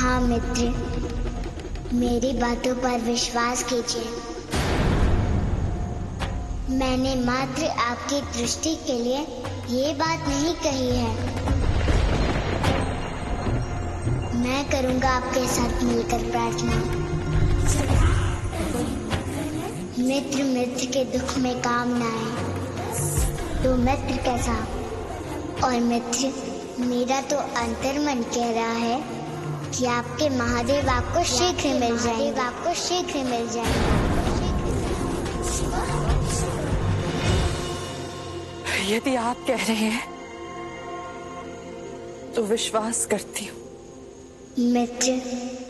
हाँ मित्र, मेरी बातों पर विश्वास कीजिए। मैंने मात्र आपकी दृष्टि के लिए ये बात नहीं कही है। मैं करूंगा आपके साथ मिलकर प्रार्थना। मित्र मित्र के दुख में काम न आए तो मित्र कैसा। और मित्र, मेरा तो अंतर्मन कह रहा है कि आपके महादेव आपको शीघ्र मिल जाएंगे, आपको शीघ्र मिल जाएंगे। यदि आप कह रहे हैं तो विश्वास करती हूँ। मित्र,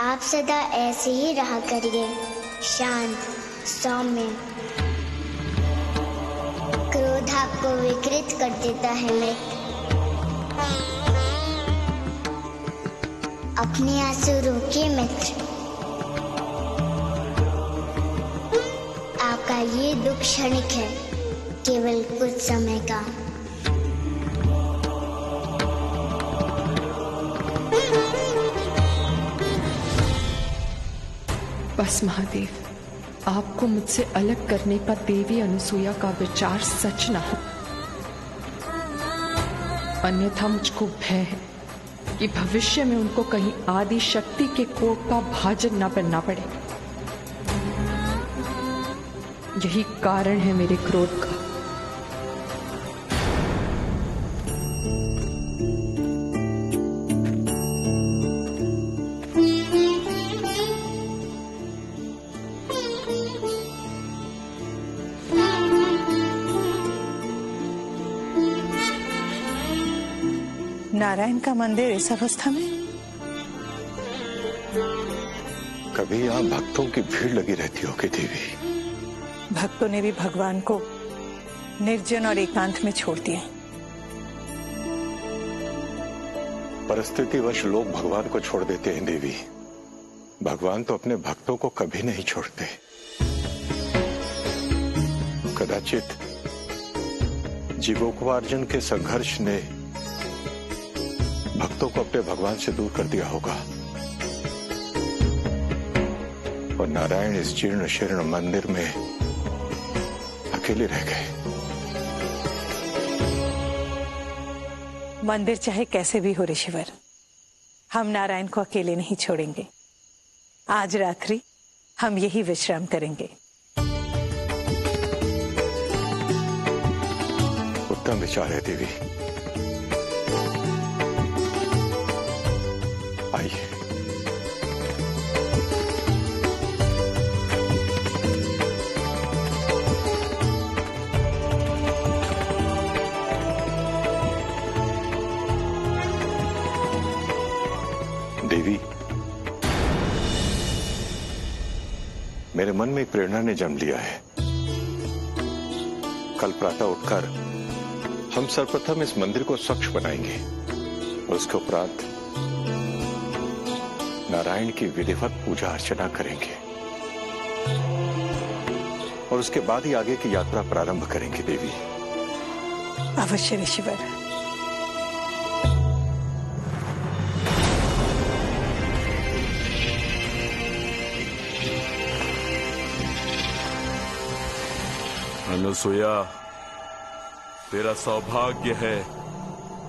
आप सदा ऐसे ही रहा करिए, शांत, सौम्य। क्रोध आपको विकृत कर देता है मित्र। अपने आंसू रोकिए मित्र। आपका ये दुख क्षणिक है, केवल कुछ समय का। बस महादेव, आपको मुझसे अलग करने पर देवी अनसुईया का विचार सच न हो, अन्यथा मुझको भय है कि भविष्य में उनको कहीं आदि शक्ति के कोप का भाजन न बनना पड़े। यही कारण है मेरे क्रोध का। नारायण का मंदिर इस अवस्था में? कभी यहाँ भक्तों की भीड़ लगी रहती होगी देवी। भक्तों ने भी भगवान को निर्जन और एकांत में छोड़ दिया। परिस्थितिवश लोग भगवान को छोड़ देते हैं देवी। भगवान तो अपने भक्तों को कभी नहीं छोड़ते। कदाचित जीवोपार्जन के संघर्ष ने भक्तों को अपने भगवान से दूर कर दिया होगा और नारायण इस जीर्ण शीर्ण मंदिर में अकेले रह गए। मंदिर चाहे कैसे भी हो ऋषिवर, हम नारायण को अकेले नहीं छोड़ेंगे। आज रात्रि हम यही विश्राम करेंगे। उत्तम विचार है देवी। आइए। देवी, मेरे मन में एक प्रेरणा ने जन्म लिया है। कल प्रातः उठकर हम सर्वप्रथम इस मंदिर को स्वच्छ बनाएंगे और उसके उपरांत नारायण की विधिवत पूजा अर्चना करेंगे और उसके बाद ही आगे की यात्रा प्रारंभ करेंगे देवी। अवश्य ऋषिवर। अनुसुईया, तेरा सौभाग्य है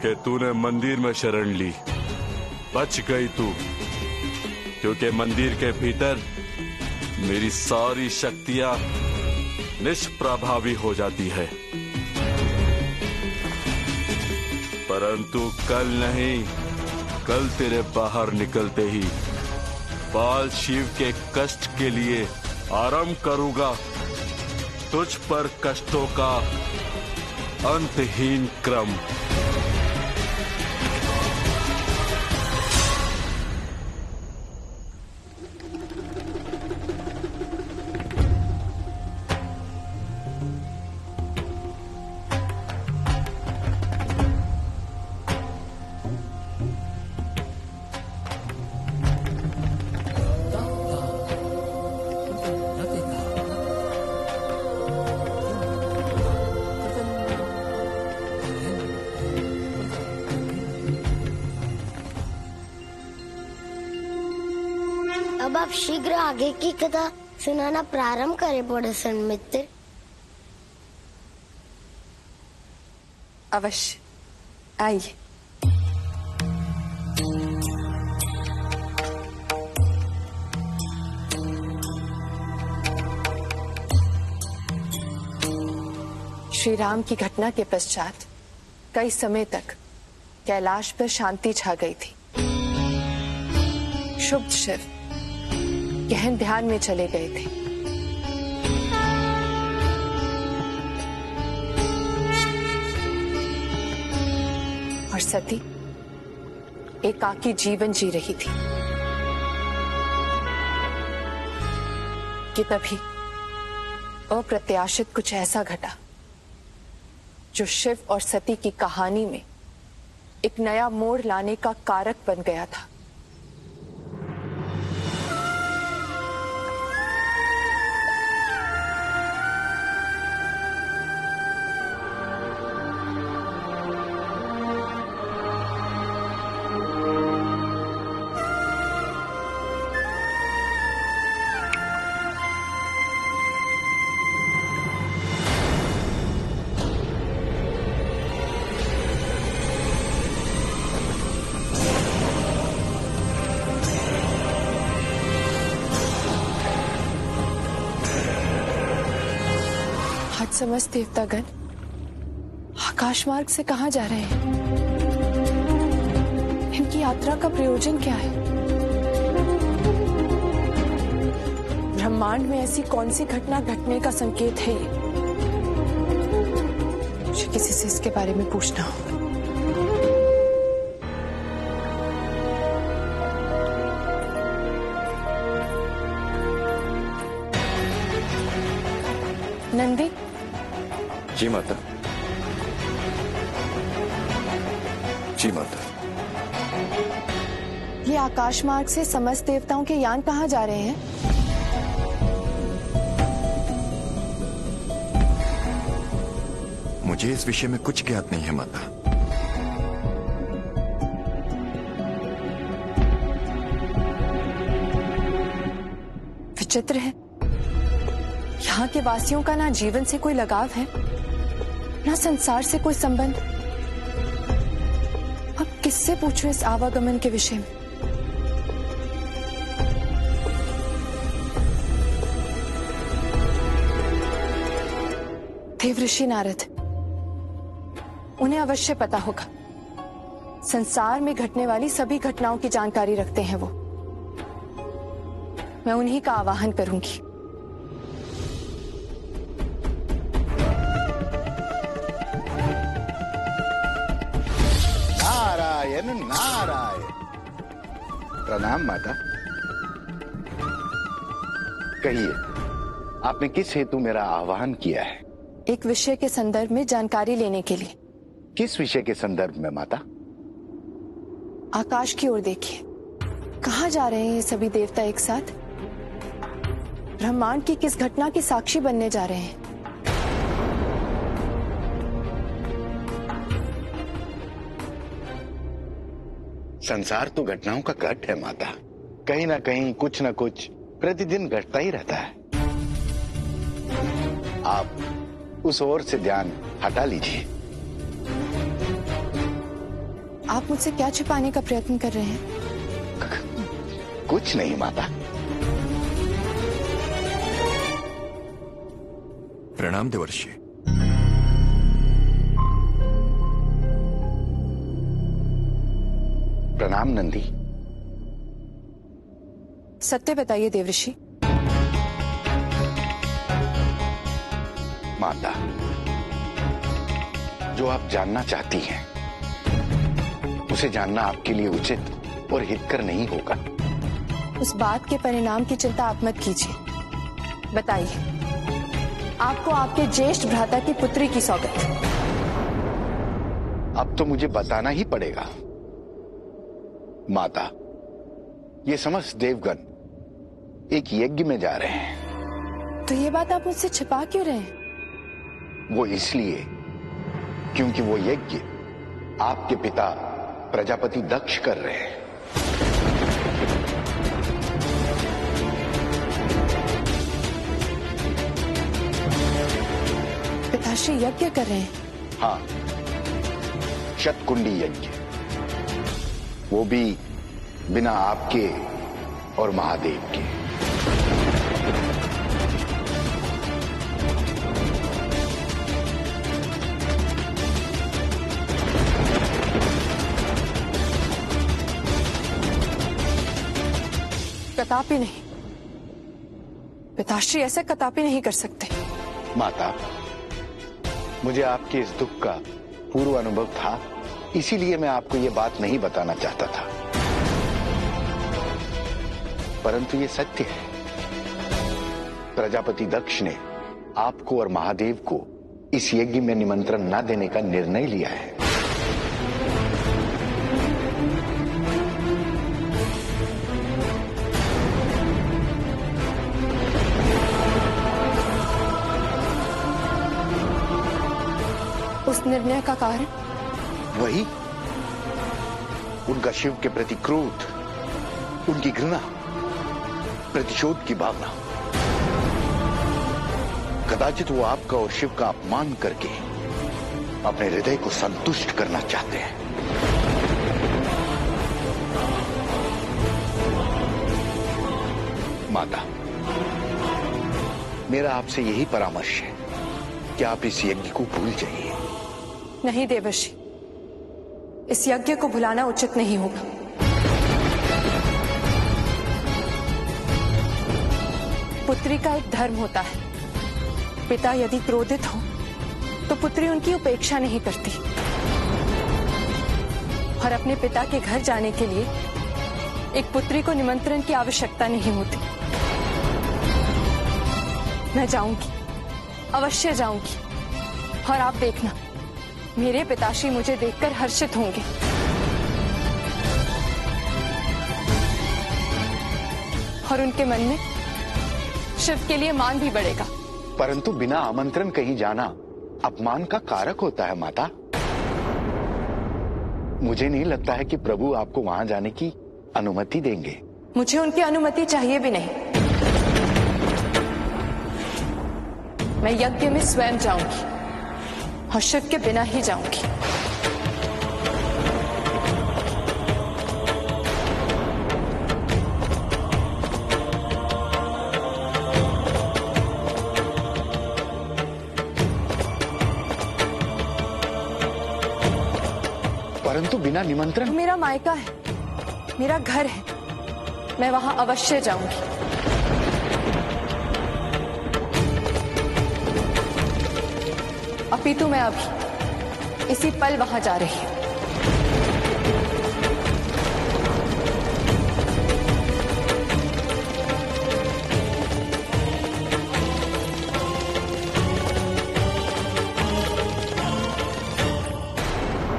कि तूने मंदिर में शरण ली। बच गई तू, क्योंकि मंदिर के भीतर मेरी सारी शक्तियां निष्प्रभावी हो जाती है। परंतु कल नहीं, कल तेरे बाहर निकलते ही बाल शिव के कष्ट के लिए आरंभ करूंगा तुझ पर कष्टों का अंतहीन क्रम। अब आप शीघ्र आगे की कथा सुनाना प्रारंभ करें पड़ोसन मित्र। अवश्य, आइए। श्री राम की घटना के पश्चात कई समय तक कैलाश पर शांति छा गई थी। शुभ शिव गहन ध्यान में चले गए थे। और सती एकाकी जीवन जी रही थी कि तभी अप्रत्याशित कुछ ऐसा घटा जो शिव और सती की कहानी में एक नया मोड़ लाने का कारक बन गया था। समस्त देवतागण आकाश मार्ग से कहां जा रहे हैं? इनकी यात्रा का प्रयोजन क्या है? ब्रह्मांड में ऐसी कौन सी घटना घटने का संकेत है ये? मुझे किसी से इसके बारे में पूछना होगा। नंदी। जी माता। जी माता। ये आकाश मार्ग से समस्त देवताओं के यान कहाँ जा रहे हैं? मुझे इस विषय में कुछ ज्ञात नहीं है माता। विचित्र है, यहाँ के वासियों का ना जीवन से कोई लगाव है, ना संसार से कोई संबंध। अब किससे पूछूं इस आवागमन के विषय में? देवऋषि नारद, उन्हें अवश्य पता होगा। संसार में घटने वाली सभी घटनाओं की जानकारी रखते हैं वो। मैं उन्हीं का आवाहन करूंगी। नारायण नारायण। प्रणाम माता। कहिए, आपने किस हेतु मेरा आह्वान किया है? एक विषय के संदर्भ में जानकारी लेने के लिए। किस विषय के संदर्भ में माता? आकाश की ओर देखिए, कहाँ जा रहे हैं ये सभी देवता एक साथ? ब्रह्मांड की किस घटना की साक्षी बनने जा रहे हैं? संसार तो घटनाओं का घट है माता। कहीं ना कहीं कुछ ना कुछ प्रतिदिन घटता ही रहता है। आप उस ओर से ध्यान हटा लीजिए। आप मुझसे क्या छिपाने का प्रयत्न कर रहे हैं? कुछ नहीं माता। प्रणाम देवर्षि। प्रणाम नंदी। सत्य बताइए देवऋषि। माता, जो आप जानना चाहती हैं, उसे जानना आपके लिए उचित और हितकर नहीं होगा। उस बात के परिणाम की चिंता आप मत कीजिए। बताइए, आपको आपके ज्येष्ठ भ्राता की पुत्री की सौगंध। अब तो मुझे बताना ही पड़ेगा। माता, ये समस्त देवगण एक यज्ञ में जा रहे हैं। तो ये बात आप मुझसे छिपा क्यों रहे हैं? वो इसलिए क्योंकि वो यज्ञ आपके पिता प्रजापति दक्ष कर रहे हैं। पिताश्री यज्ञ कर रहे हैं? हाँ, शतकुंडी यज्ञ, वो भी बिना आपके और महादेव के। कदापि नहीं, पिताश्री ऐसा कदापि नहीं कर सकते। माता, मुझे आपके इस दुख का पूर्व अनुभव था, इसीलिए मैं आपको ये बात नहीं बताना चाहता था, परंतु ये सत्य है। प्रजापति दक्ष ने आपको और महादेव को इस यज्ञ में निमंत्रण न देने का निर्णय लिया है। उस निर्णय का कारण? वही, उनका शिव के प्रति क्रोध, उनकी घृणा, प्रतिशोध की भावना। कदाचित वो आपका और शिव का अपमान करके अपने हृदय को संतुष्ट करना चाहते हैं। माता, मेरा आपसे यही परामर्श है कि आप इस यज्ञ को भूल जाइए। नहीं देवर्षि, इस यज्ञ को भुलाना उचित नहीं होगा। पुत्री का एक धर्म होता है, पिता यदि क्रोधित हो तो पुत्री उनकी उपेक्षा नहीं करती, और अपने पिता के घर जाने के लिए एक पुत्री को निमंत्रण की आवश्यकता नहीं होती। मैं जाऊंगी, अवश्य जाऊंगी, और आप देखना, मेरे पिताश्री मुझे देखकर हर्षित होंगे। और उनके मन में शिव के लिए मान भी बढ़ेगा। परंतु बिना आमंत्रण कहीं जाना अपमान का कारक होता है माता। मुझे नहीं लगता है कि प्रभु आपको वहां जाने की अनुमति देंगे। मुझे उनकी अनुमति चाहिए भी नहीं। मैं यज्ञ में स्वयं जाऊंगी और शिव के बिना ही जाऊंगी। परंतु बिना निमंत्रण? मेरा मायका है, मेरा घर है, मैं वहां अवश्य जाऊंगी। अपितु मैं अभी इसी पल वहां जा रही हूं।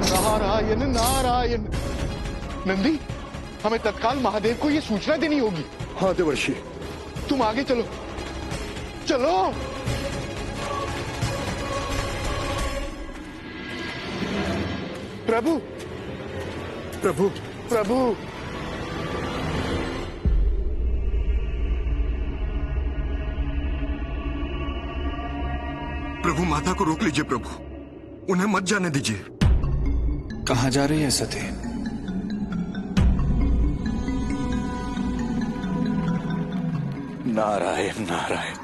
नारायण नारायण। नंदी, हमें तत्काल महादेव को ये सूचना देनी होगी। हाँ देवर्षि। तुम आगे चलो, चलो। प्रभु, प्रभु, प्रभु। प्रभु, माता को रोक लीजिए प्रभु, उन्हें मत जाने दीजिए। कहाँ जा रही है सती? नारायण नारायण।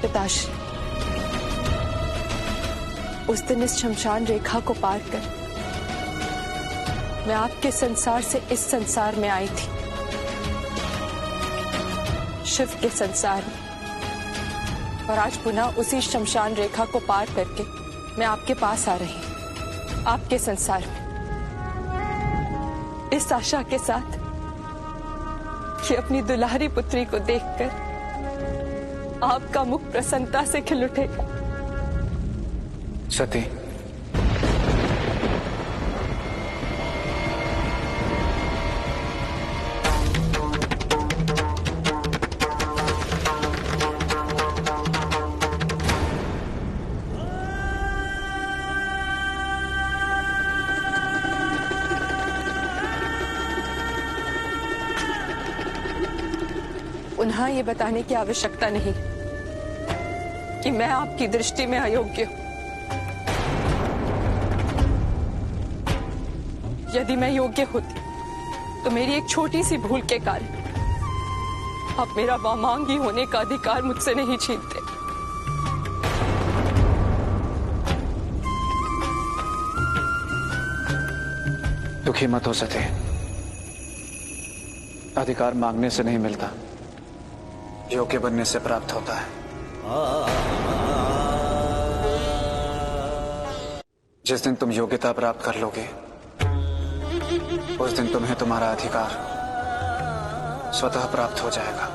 पिताश्री, उस दिन इस शमशान रेखा को पार कर मैं आपके संसार से इस संसार में आई थी, शिव के संसार में, और आज पुनः उसी शमशान रेखा को पार करके मैं आपके पास आ रही हूं, आपके संसार में, इस आशा के साथ कि अपनी दुलारी पुत्री को देखकर आपका मुख प्रसन्नता से खिल उठेगा। सती, पुनः ये बताने की आवश्यकता नहीं कि मैं आपकी दृष्टि में अयोग्य हूं। यदि मैं योग्य होती तो मेरी एक छोटी सी भूल के कारण आप मेरा वामांगी होने का अधिकार मुझसे नहीं छीनते। दुखी मत हो सके, अधिकार मांगने से नहीं मिलता, योग्य बनने से प्राप्त होता है। जिस दिन तुम योग्यता प्राप्त कर लोगे उस दिन तुम्हें तुम्हारा अधिकार स्वतः प्राप्त हो जाएगा।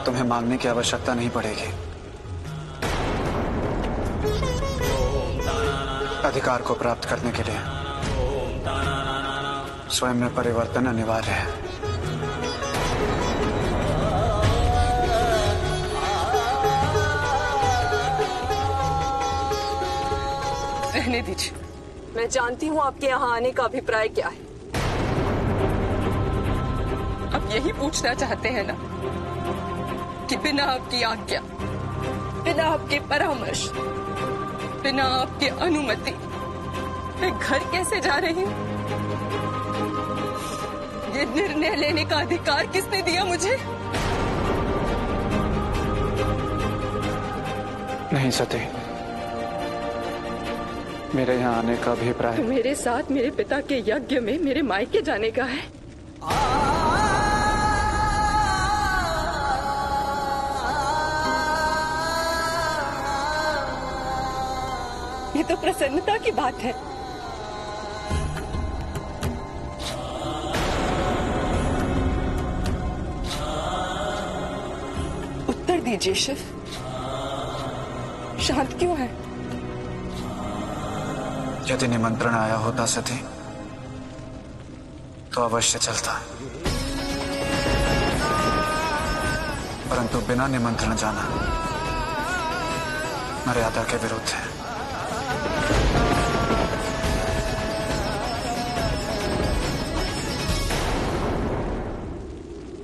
तुम्हें मांगने की आवश्यकता नहीं पड़ेगी। अधिकार को प्राप्त करने के लिए स्वयं में परिवर्तन अनिवार्य है। रहने दीजिए, मैं जानती हूँ आपके यहाँ आने का अभिप्राय क्या है। आप यही पूछना चाहते हैं ना कि बिना आपकी आज्ञा, बिना आपके परामर्श, बिना आपकी अनुमति मैं घर कैसे जा रही हूँ? ये निर्णय लेने का अधिकार किसने दिया मुझे? नहीं सती, मेरे यहाँ आने का अभिप्राय तो मेरे साथ मेरे पिता के यज्ञ में मेरे मायके जाने का है। ये तो प्रसन्नता की बात है। उत्तर दीजिए शिव, शांत क्यों है? यदि निमंत्रण आया होता सती तो अवश्य चलता, परंतु बिना निमंत्रण जाना मर्यादा के विरुद्ध है।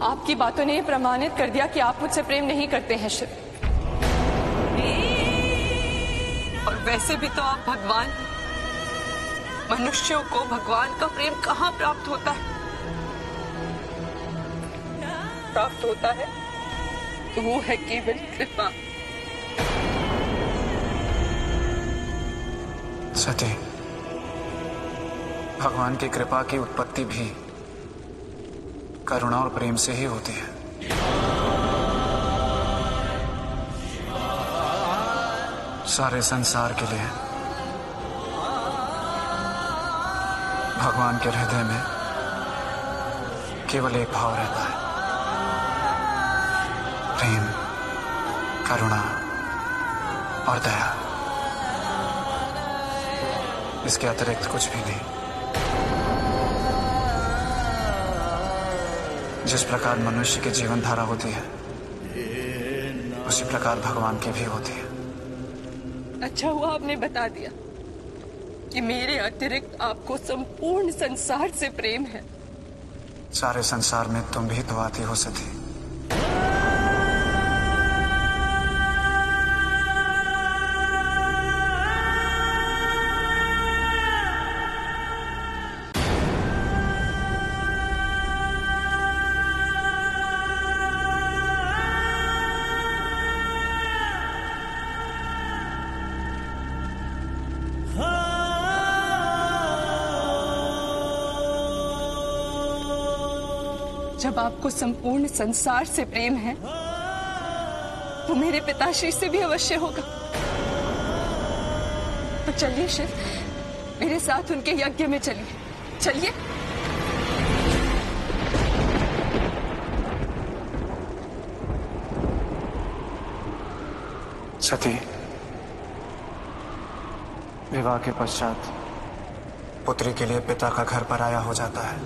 आपकी बातों ने प्रमाणित कर दिया कि आप मुझसे प्रेम नहीं करते हैं शिव। और वैसे भी तो आप भगवान, मनुष्यों को भगवान का प्रेम कहाँ प्राप्त होता है? प्राप्त होता है तो वो है केवल कृपा। सती, भगवान की कृपा की उत्पत्ति भी करुणा और प्रेम से ही होती है। सारे संसार के लिए भगवान के हृदय में केवल एक भाव रहता है, प्रेम, करुणा और दया। इसके अतिरिक्त कुछ भी नहीं। जिस प्रकार मनुष्य की जीवन धारा होती है उसी प्रकार भगवान की भी होती है। अच्छा हुआ आपने बता दिया कि मेरे अतिरिक्त आपको संपूर्ण संसार से प्रेम है। सारे संसार में तुम भी तो आती हो सती। जब आपको संपूर्ण संसार से प्रेम है तो मेरे पिताश्री से भी अवश्य होगा। तो चलिए शिव, मेरे साथ उनके यज्ञ में चलिए। चलिए। सती, विवाह के पश्चात पुत्री के लिए पिता का घर पराया हो जाता है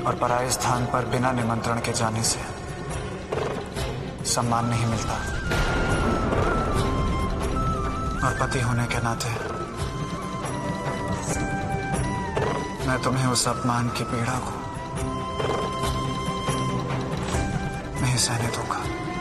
और पराये स्थान पर बिना निमंत्रण के जाने से सम्मान नहीं मिलता। और पति होने के नाते मैं तुम्हें उस अपमान की पीड़ा को नहीं सहने दूंगा।